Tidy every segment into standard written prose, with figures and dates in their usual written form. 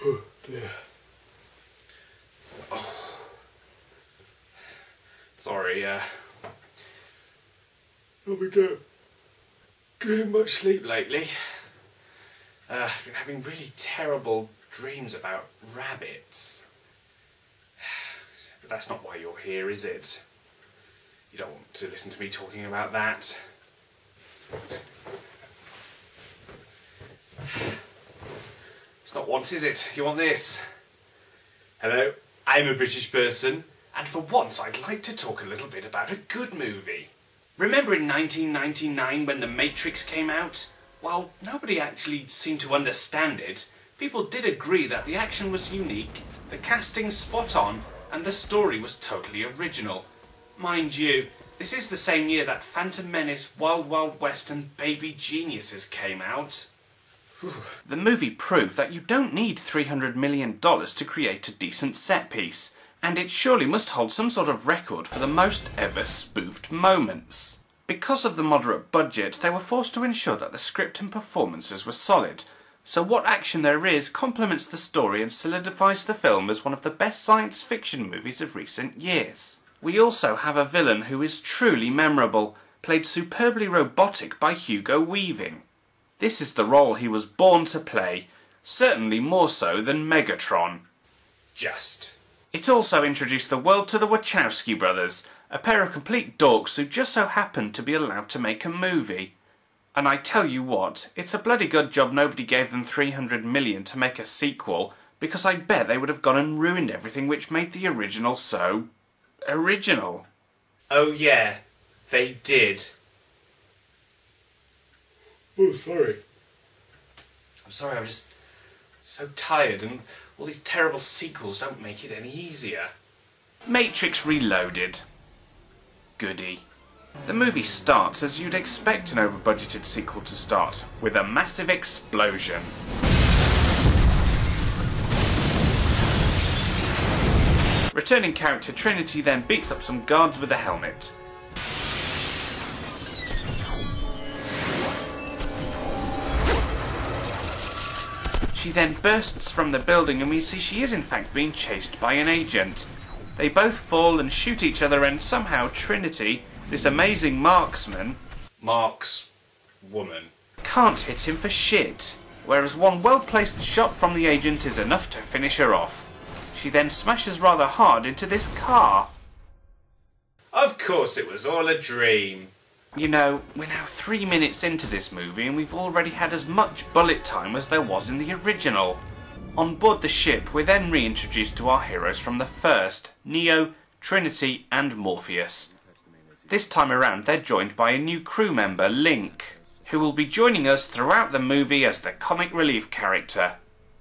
Oh dear. Oh. Sorry, I've been getting much sleep lately. I've been having really terrible dreams about rabbits. But that's not why you're here, is it? You don't want to listen to me talking about that. It's not want, is it? You want this? Hello, I'm a British person, and for once I'd like to talk a little bit about a good movie. Remember in 1999 when The Matrix came out? While nobody actually seemed to understand it, people did agree that the action was unique, the casting spot on, and the story was totally original. Mind you, this is the same year that Phantom Menace, Wild Wild West and Baby Geniuses came out. The movie proved that you don't need $300 million to create a decent set piece, and it surely must hold some sort of record for the most ever spoofed moments. Because of the moderate budget, they were forced to ensure that the script and performances were solid, so what action there is complements the story and solidifies the film as one of the best science fiction movies of recent years. We also have a villain who is truly memorable, played superbly robotic by Hugo Weaving. This is the role he was born to play, certainly more so than Megatron. It also introduced the world to the Wachowski brothers, a pair of complete dorks who just so happened to be allowed to make a movie. And I tell you what, it's a bloody good job nobody gave them $300 million to make a sequel, because I bet they would have gone and ruined everything which made the original so original. Oh yeah, they did. Oh, sorry. I'm sorry, I'm just so tired, and all these terrible sequels don't make it any easier. Matrix Reloaded. Goody. The movie starts as you'd expect an over-budgeted sequel to start, with a massive explosion. Returning character Trinity then beats up some guards with a helmet. She then bursts from the building and we see she is in fact being chased by an agent. They both fall and shoot each other, and somehow Trinity, this amazing marksman, can't hit him for shit, whereas one well-placed shot from the agent is enough to finish her off. She then smashes rather hard into this car. Of course it was all a dream. You know, we're now 3 minutes into this movie and we've already had as much bullet time as there was in the original. On board the ship, we're then reintroduced to our heroes from the first, Neo, Trinity and Morpheus. This time around they're joined by a new crew member, Link, who will be joining us throughout the movie as the comic relief character.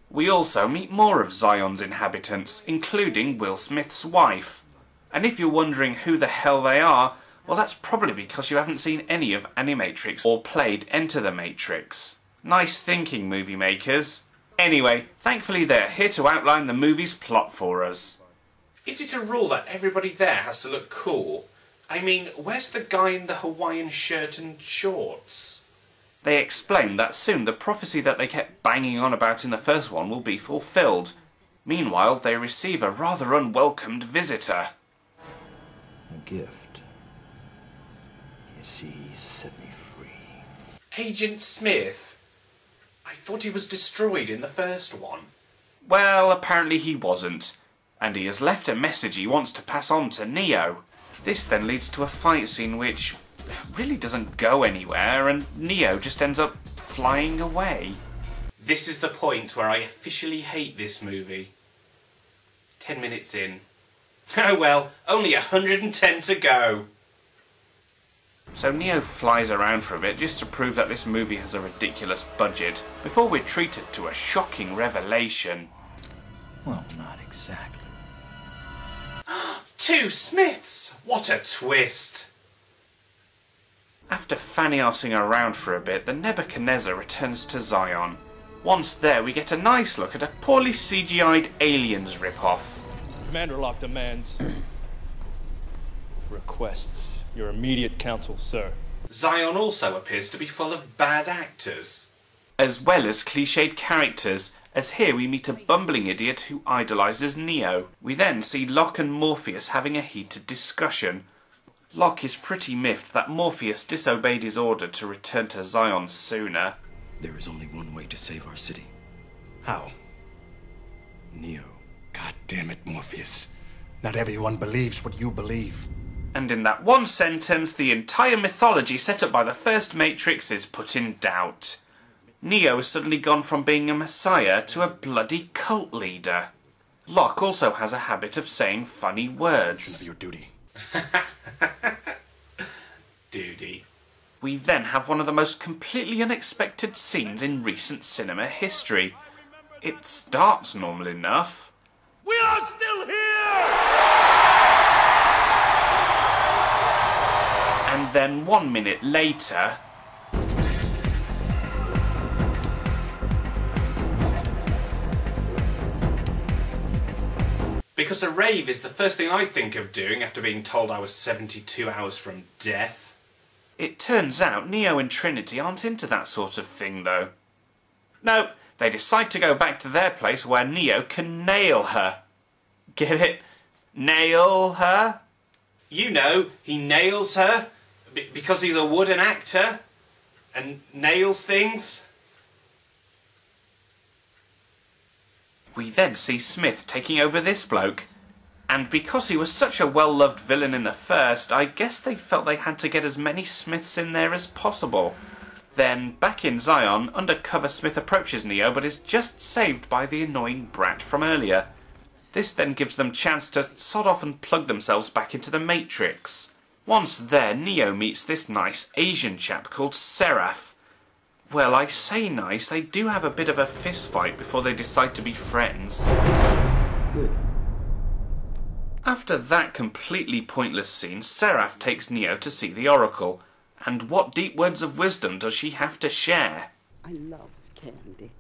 We also meet more of Zion's inhabitants, including Will Smith's wife. And if you're wondering who the hell they are, well, that's probably because you haven't seen any of Animatrix or played Enter the Matrix. Nice thinking, movie makers. Anyway, thankfully they're here to outline the movie's plot for us. Is it a rule that everybody there has to look cool? I mean, where's the guy in the Hawaiian shirt and shorts? They explain that soon the prophecy that they kept banging on about in the first one will be fulfilled. Meanwhile, they receive a rather unwelcomed visitor. A gift. You see, he set me free. Agent Smith? I thought he was destroyed in the first one. Well, apparently he wasn't, and he has left a message he wants to pass on to Neo. This then leads to a fight scene which really doesn't go anywhere, and Neo just ends up flying away. This is the point where I officially hate this movie. 10 minutes in. Oh well, only 110 to go. So Neo flies around for a bit just to prove that this movie has a ridiculous budget, before we're treated to a shocking revelation. Well, not exactly. 2 Smiths! What a twist! After fanny-arsing around for a bit, the Nebuchadnezzar returns to Zion. Once there, we get a nice look at a poorly CGI'd Aliens ripoff. Commander Locke demands requests your immediate counsel, sir. Zion also appears to be full of bad actors. As well as cliched characters, as here we meet a bumbling idiot who idolises Neo. We then see Locke and Morpheus having a heated discussion. Locke is pretty miffed that Morpheus disobeyed his order to return to Zion sooner. There is only one way to save our city. How? Neo. God damn it, Morpheus. Not everyone believes what you believe. And in that one sentence, the entire mythology set up by the first Matrix is put in doubt. Neo has suddenly gone from being a messiah to a bloody cult leader. Locke also has a habit of saying funny words. Of your duty. Duty. We then have one of the most completely unexpected scenes in recent cinema history. It starts normal enough. We are still here! And then 1 minute later... Because a rave is the first thing I think of doing after being told I was 72 hours from death. It turns out Neo and Trinity aren't into that sort of thing, though. Nope, they decide to go back to their place where Neo can nail her. Get it? Nail her? You know, he nails her because he's a wooden actor and nails things. We then see Smith taking over this bloke. And because he was such a well-loved villain in the first, I guess they felt they had to get as many Smiths in there as possible. Then, back in Zion, undercover Smith approaches Neo but is just saved by the annoying brat from earlier. This then gives them chance to sod off and plug themselves back into the Matrix. Once there, Neo meets this nice Asian chap called Seraph. Well, I say nice, they do have a bit of a fist fight before they decide to be friends. Good. After that completely pointless scene, Seraph takes Neo to see the Oracle. And what deep words of wisdom does she have to share? I love candy.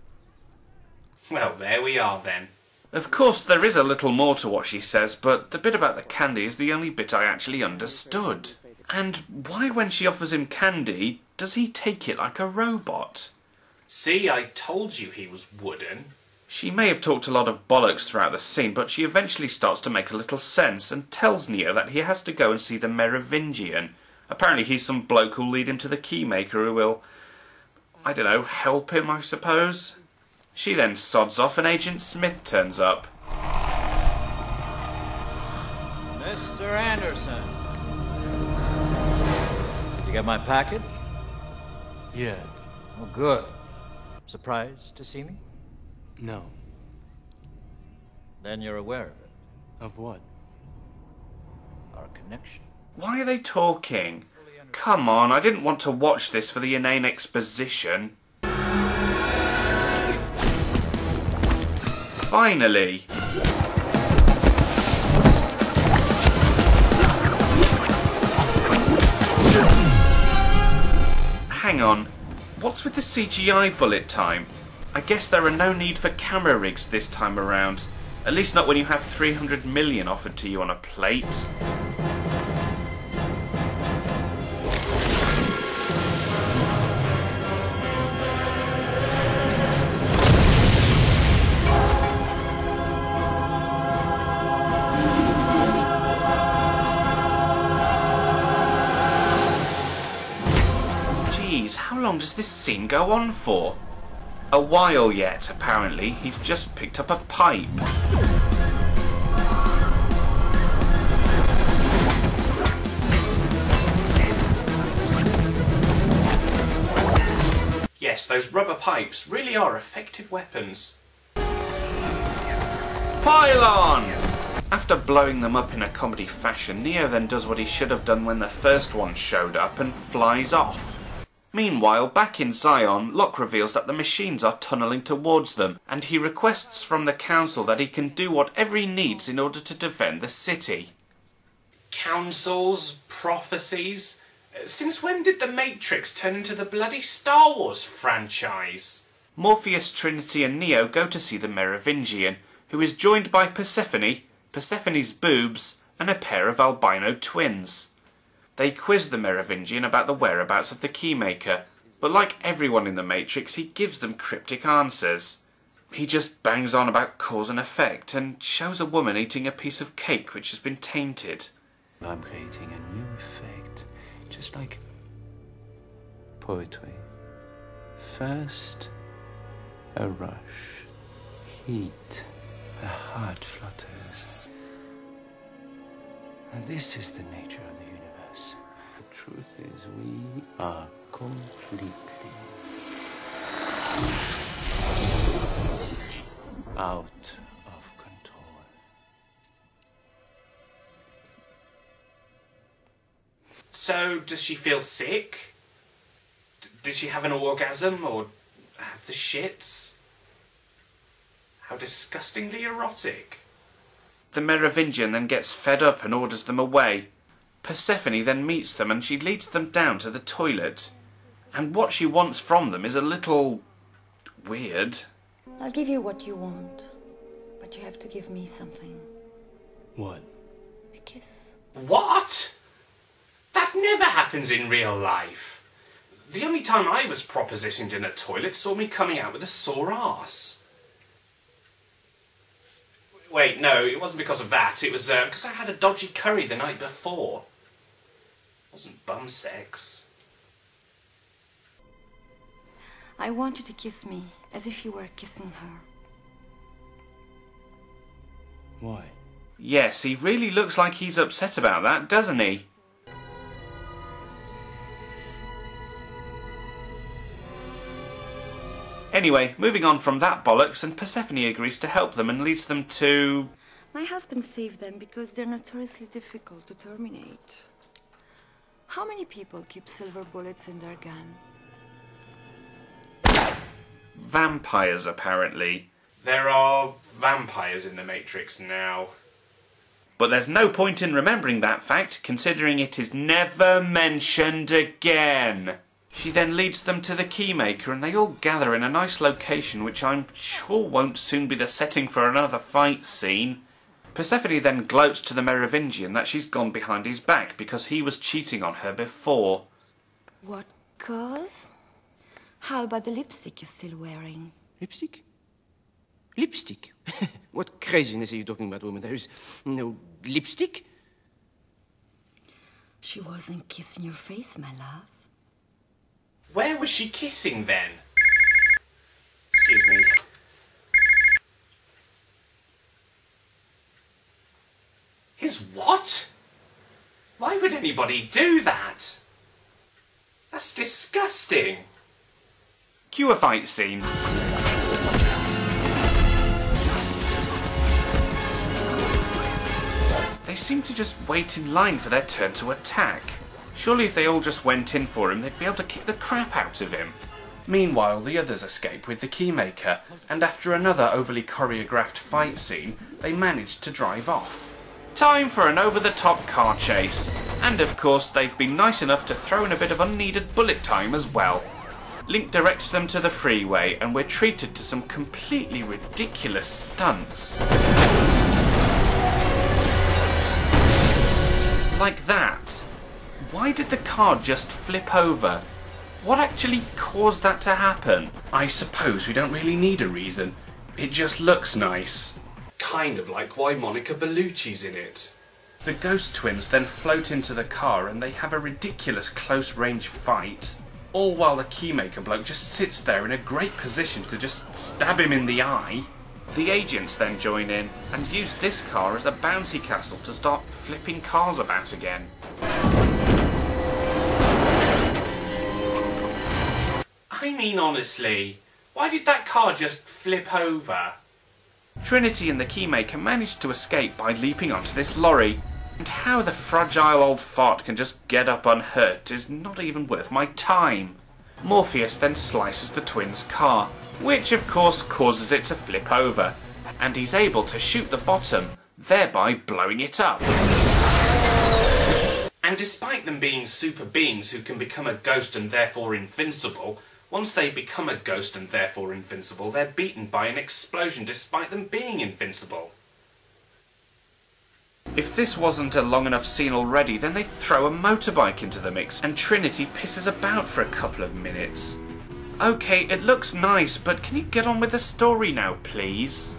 Well, there we are then. Of course, there is a little more to what she says, but the bit about the candy is the only bit I actually understood. And why, when she offers him candy, does he take it like a robot? See, I told you he was wooden. She may have talked a lot of bollocks throughout the scene, but she eventually starts to make a little sense and tells Neo that he has to go and see the Merovingian. Apparently he's some bloke who'll lead him to the Keymaker who will, I don't know, help him, I suppose. She then sods off and Agent Smith turns up. Mr. Anderson. You got my package? Yeah. Oh, good. Surprised to see me? No. Then you're aware of it. Of what? Our connection. Why are they talking? Come on, I didn't want to watch this for the inane exposition. Finally! Hang on, what's with the CGI bullet time? I guess there are no need for camera rigs this time around. At least not when you have 300 million offered to you on a plate. Jeez, how long does this scene go on for? A while yet, apparently. He's just picked up a pipe. Yes, those rubber pipes really are effective weapons. Pylon! After blowing them up in a comedy fashion, Neo then does what he should have done when the first one showed up and flies off. Meanwhile, back in Zion, Locke reveals that the machines are tunnelling towards them, and he requests from the council that he can do whatever he needs in order to defend the city. Councils, prophecies. Since when did the Matrix turn into the bloody Star Wars franchise? Morpheus, Trinity and Neo go to see the Merovingian, who is joined by Persephone, Persephone's boobs, and a pair of albino twins. They quiz the Merovingian about the whereabouts of the Keymaker, but like everyone in the Matrix, he gives them cryptic answers. He just bangs on about cause and effect and shows a woman eating a piece of cake which has been tainted. I'm creating a new effect, just like poetry. First, a rush, heat, the heart flutters. And this is the nature of the universe. The truth is, we are completely out of control. So, does she feel sick? Did she have an orgasm or have the shits? How disgustingly erotic. The Merovingian then gets fed up and orders them away. Persephone then meets them and she leads them down to the toilet. And what she wants from them is a little weird. I'll give you what you want, but you have to give me something. What? A kiss. What? That never happens in real life. The only time I was propositioned in a toilet saw me coming out with a sore arse. Wait, no, it wasn't because of that. It was because I had a dodgy curry the night before. It wasn't bum sex. I want you to kiss me, as if you were kissing her. Why? Yes, he really looks like he's upset about that, doesn't he? Anyway, moving on from that bollocks, and Persephone agrees to help them and leads them to... My husband saved them because they're notoriously difficult to terminate. How many people keep silver bullets in their gun? vampires, apparently. There are vampires in the Matrix now. But there's no point in remembering that fact, considering it is never mentioned again. She then leads them to the keymaker and they all gather in a nice location which I'm sure won't soon be the setting for another fight scene. Persephone then gloats to the Merovingian that she's gone behind his back because he was cheating on her before. What cause? How about the lipstick you're still wearing? Lipstick? Lipstick? What craziness are you talking about, woman? There is no lipstick. She wasn't kissing your face, my love. Where was she kissing then? Excuse me. His what? Why would anybody do that? That's disgusting. Cue a fight scene. They seem to just wait in line for their turn to attack. Surely if they all just went in for him, they'd be able to kick the crap out of him. Meanwhile, the others escape with the keymaker, and after another overly choreographed fight scene, they manage to drive off. Time for an over-the-top car chase. And of course, they've been nice enough to throw in a bit of unneeded bullet time as well. Link directs them to the freeway, and we're treated to some completely ridiculous stunts. Like that. Why did the car just flip over? What actually caused that to happen? I suppose we don't really need a reason. It just looks nice. Kind of like why Monica Bellucci's in it. The ghost twins then float into the car and they have a ridiculous close-range fight, all while the keymaker bloke just sits there in a great position to just stab him in the eye. The agents then join in and use this car as a bouncy castle to start flipping cars about again. I mean, honestly, why did that car just flip over? Trinity and the keymaker manage to escape by leaping onto this lorry, and how the fragile old fart can just get up unhurt is not even worth my time. Morpheus then slices the twins' car, which of course causes it to flip over, and he's able to shoot the bottom, thereby blowing it up. And despite them being super beings who can become a ghost and therefore invincible, once they become a ghost and therefore invincible, they're beaten by an explosion despite them being invincible. If this wasn't a long enough scene already, then they throw a motorbike into the mix, and Trinity pisses about for a couple of minutes. Okay, it looks nice, but can you get on with the story now, please?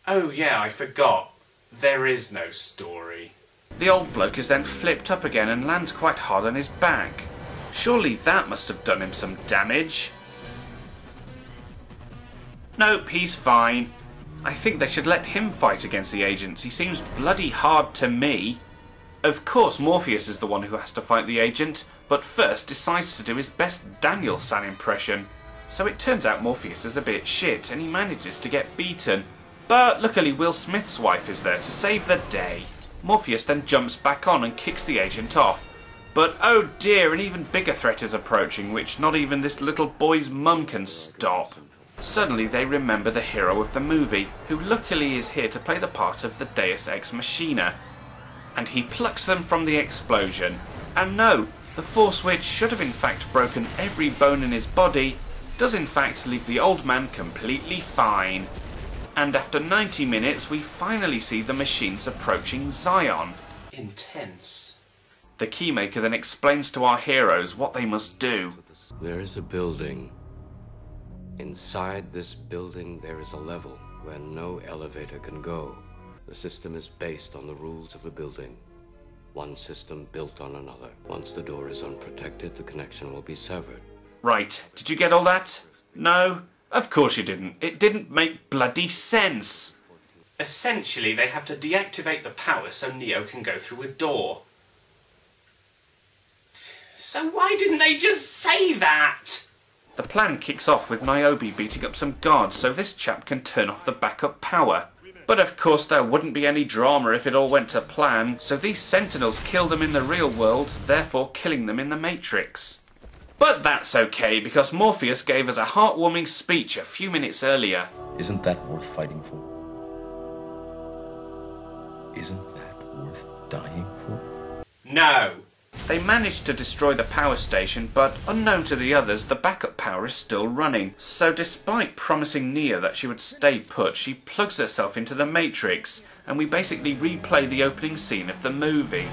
Oh yeah, I forgot. There is no story. The old bloke is then flipped up again and lands quite hard on his back. Surely that must have done him some damage. Nope, he's fine. I think they should let him fight against the agents. He seems bloody hard to me. Of course, Morpheus is the one who has to fight the agent, but first decides to do his best Daniel-san impression. So it turns out Morpheus is a bit shit, and he manages to get beaten. But luckily Will Smith's wife is there to save the day. Morpheus then jumps back on and kicks the agent off. But oh dear, an even bigger threat is approaching, which not even this little boy's mum can stop. Suddenly they remember the hero of the movie, who luckily is here to play the part of the Deus Ex Machina. And he plucks them from the explosion. And no, the force which should have in fact broken every bone in his body, does in fact leave the old man completely fine. And after 90 minutes we finally see the machines approaching Zion. Intense. The Keymaker then explains to our heroes what they must do. There is a building. Inside this building there is a level where no elevator can go. The system is based on the rules of the building. One system built on another. Once the door is unprotected, the connection will be severed. Right, did you get all that? No? Of course you didn't. It didn't make bloody sense. Essentially, they have to deactivate the power so Neo can go through a door. So why didn't they just say that? The plan kicks off with Niobe beating up some guards so this chap can turn off the backup power. But of course there wouldn't be any drama if it all went to plan, so these Sentinels kill them in the real world, therefore killing them in the Matrix. But that's okay, because Morpheus gave us a heartwarming speech a few minutes earlier. Isn't that worth fighting for? Isn't that worth dying for? No. They managed to destroy the power station, but unknown to the others, the backup power is still running. So despite promising Neo that she would stay put, she plugs herself into the Matrix, and we basically replay the opening scene of the movie.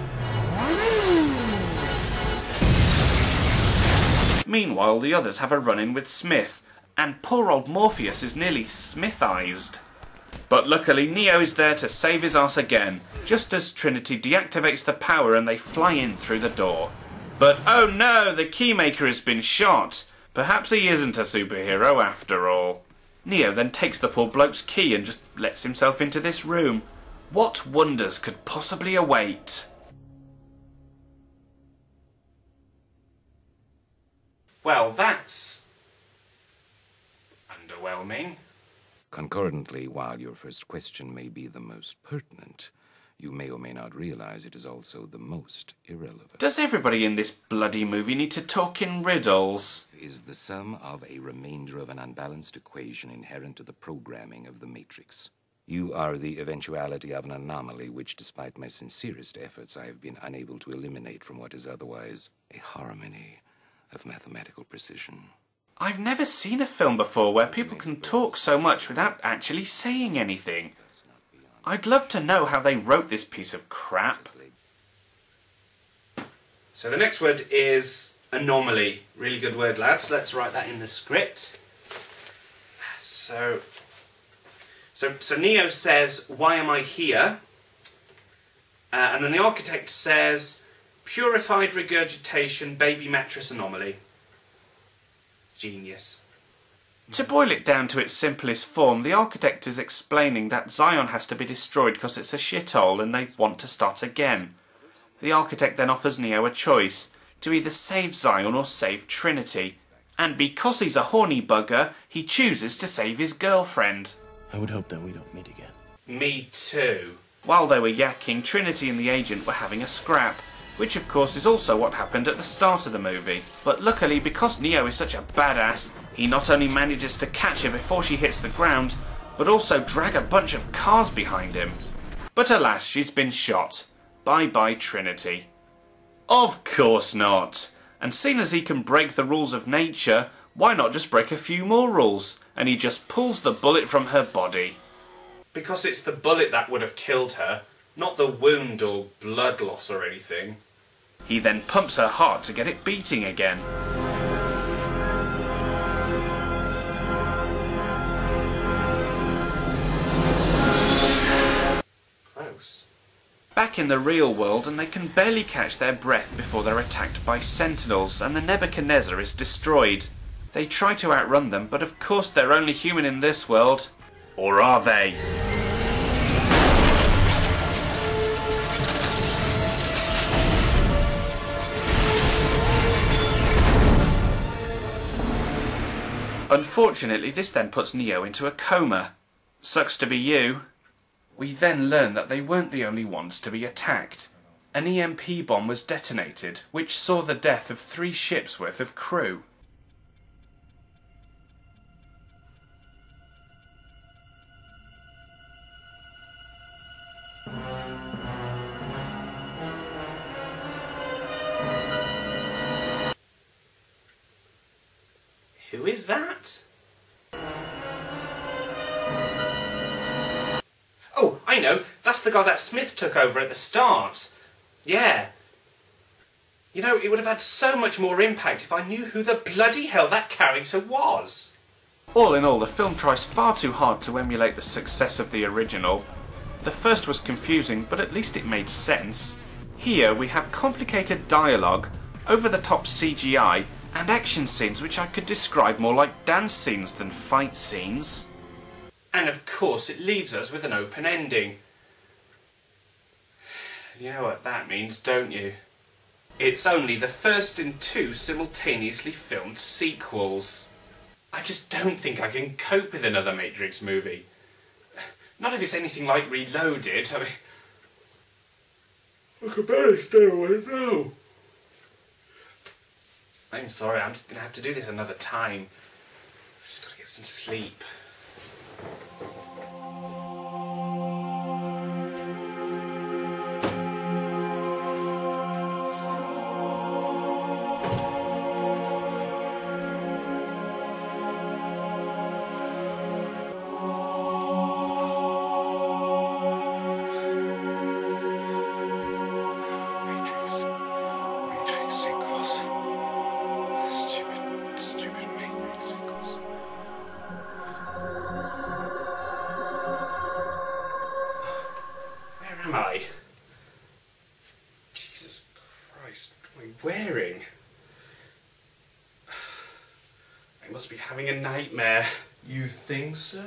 Meanwhile, the others have a run-in with Smith, and poor old Morpheus is nearly Smithized. But luckily Neo is there to save his ass again, just as Trinity deactivates the power and they fly in through the door. But oh no, the Keymaker has been shot. Perhaps he isn't a superhero after all. Neo then takes the poor bloke's key and just lets himself into this room. What wonders could possibly await? Well, that's underwhelming. Concurrently, while your first question may be the most pertinent, you may or may not realize it is also the most irrelevant. Does everybody in this bloody movie need to talk in riddles? Is the sum of a remainder of an unbalanced equation inherent to the programming of the Matrix. You are the eventuality of an anomaly which, despite my sincerest efforts, I have been unable to eliminate from what is otherwise a harmony of mathematical precision. I've never seen a film before where people can talk so much without actually saying anything. I'd love to know how they wrote this piece of crap. So the next word is anomaly. Really good word, lads. Let's write that in the script. So Neo says, "Why am I here?" And then the architect says, "Purified regurgitation, baby mattress anomaly." Genius. To boil it down to its simplest form, the architect is explaining that Zion has to be destroyed because it's a shithole and they want to start again. The architect then offers Neo a choice, to either save Zion or save Trinity. And because he's a horny bugger, he chooses to save his girlfriend. I would hope that we don't meet again. Me too. While they were yakking, Trinity and the agent were having a scrap, which of course is also what happened at the start of the movie. But luckily, because Neo is such a badass, he not only manages to catch her before she hits the ground, but also drag a bunch of cars behind him. But alas, she's been shot. Bye bye Trinity. Of course not. And seeing as he can break the rules of nature, why not just break a few more rules? And he just pulls the bullet from her body. Because it's the bullet that would have killed her, not the wound or blood loss or anything. He then pumps her heart to get it beating again. back in the real world and they can barely catch their breath before they're attacked by sentinels and the Nebuchadnezzar is destroyed. They try to outrun them, but of course they're only human in this world. Or are they? Unfortunately, this then puts Neo into a coma. Sucks to be you. We then learn that they weren't the only ones to be attacked. An EMP bomb was detonated, which saw the death of 3 ships' worth of crew. Who is that? Oh, I know. That's the guy that Smith took over at the start. Yeah. You know, it would have had so much more impact if I knew who the bloody hell that character was. All in all, the film tries far too hard to emulate the success of the original. The first was confusing, but at least it made sense. Here we have complicated dialogue, over-the-top CGI, and action scenes which I could describe more like dance scenes than fight scenes. And of course it leaves us with an open ending. You know what that means, don't you? It's only the first in 2 simultaneously filmed sequels. I just don't think I can cope with another Matrix movie. Not if it's anything like Reloaded. I mean, I could barely stay awake now. I'm sorry, I'm just going to have to do this another time. I've just got to get some sleep. Am I? Jesus Christ, what am I wearing? I must be having a nightmare. You think so?